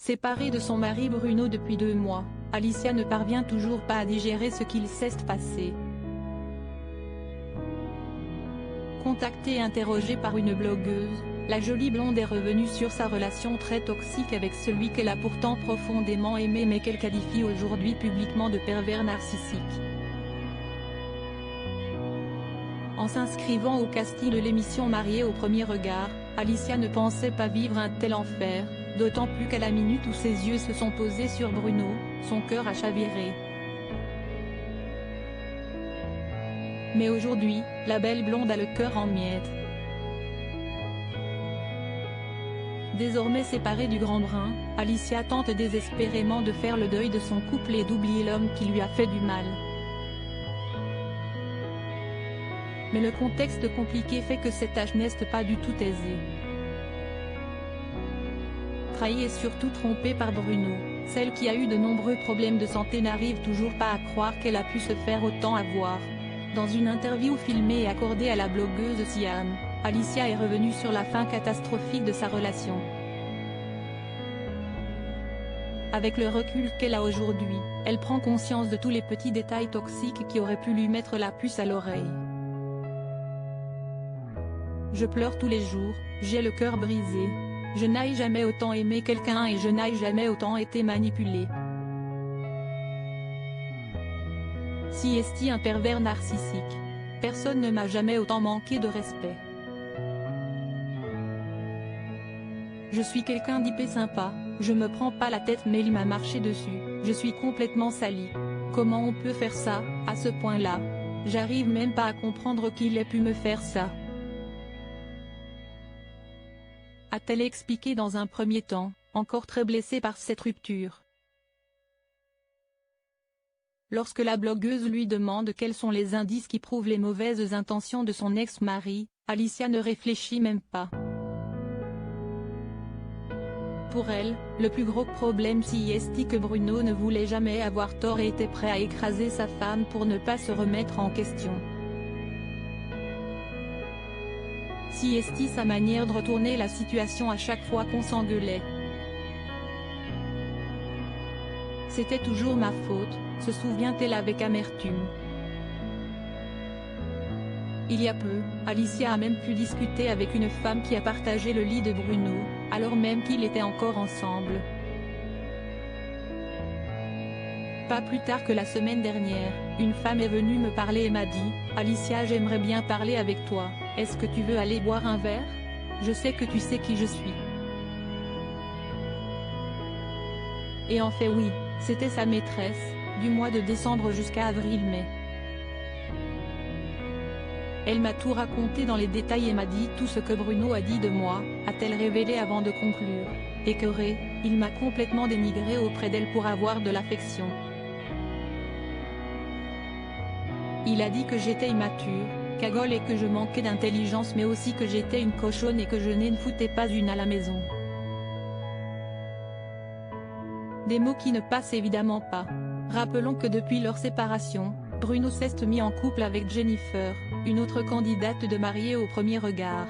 Séparée de son mari Bruno depuis 2 mois, Alicia ne parvient toujours pas à digérer ce qu'il s'est passé. Contactée et interrogée par une blogueuse, la jolie blonde est revenue sur sa relation très toxique avec celui qu'elle a pourtant profondément aimé mais qu'elle qualifie aujourd'hui publiquement de pervers narcissique. En s'inscrivant au casting de l'émission Mariée au premier regard, Alicia ne pensait pas vivre un tel enfer, d'autant plus qu'à la minute où ses yeux se sont posés sur Bruno, son cœur a chaviré. Mais aujourd'hui, la belle blonde a le cœur en miettes. Désormais séparée du grand brun, Alicia tente désespérément de faire le deuil de son couple et d'oublier l'homme qui lui a fait du mal. Mais le contexte compliqué fait que cette tâche n'est pas du tout aisée. Trahie et surtout trompée par Bruno, celle qui a eu de nombreux problèmes de santé n'arrive toujours pas à croire qu'elle a pu se faire autant avoir. Dans une interview filmée et accordée à la blogueuse Sian, Alicia est revenue sur la fin catastrophique de sa relation. Avec le recul qu'elle a aujourd'hui, elle prend conscience de tous les petits détails toxiques qui auraient pu lui mettre la puce à l'oreille. Je pleure tous les jours, j'ai le cœur brisé. Je n'ai jamais autant aimé quelqu'un et je n'ai jamais autant été manipulée. Si est-il un pervers narcissique. Personne ne m'a jamais autant manqué de respect. Je suis quelqu'un d'hyper sympa, je me prends pas la tête mais il m'a marché dessus, je suis complètement salie. Comment on peut faire ça, à ce point-là? J'arrive même pas à comprendre qu'il ait pu me faire ça. A-t-elle expliqué dans un premier temps, encore très blessée par cette rupture. Lorsque la blogueuse lui demande quels sont les indices qui prouvent les mauvaises intentions de son ex-mari, Alicia ne réfléchit même pas. Pour elle, le plus gros problème est que Bruno ne voulait jamais avoir tort et était prêt à écraser sa femme pour ne pas se remettre en question. Si est sa manière de retourner la situation à chaque fois qu'on s'engueulait. C'était toujours ma faute, se souvient-elle avec amertume. Il y a peu, Alicia a même pu discuter avec une femme qui a partagé le lit de Bruno, alors même qu'ils étaient encore ensemble. Pas plus tard que la semaine dernière, une femme est venue me parler et m'a dit « Alicia, j'aimerais bien parler avec toi, est-ce que tu veux aller boire un verre? Je sais que tu sais qui je suis. » Et en fait oui, c'était sa maîtresse, du mois de décembre jusqu'à avril-mai. Elle m'a tout raconté dans les détails et m'a dit tout ce que Bruno a dit de moi, a-t-elle révélé avant de conclure. Écœurée, il m'a complètement dénigré auprès d'elle pour avoir de l'affection. Il a dit que j'étais immature, cagole et que je manquais d'intelligence mais aussi que j'étais une cochonne et que je ne foutais pas une à la maison. Des mots qui ne passent évidemment pas. Rappelons que depuis leur séparation, Bruno s'est mis en couple avec Jennifer, une autre candidate de Mariée au premier regard.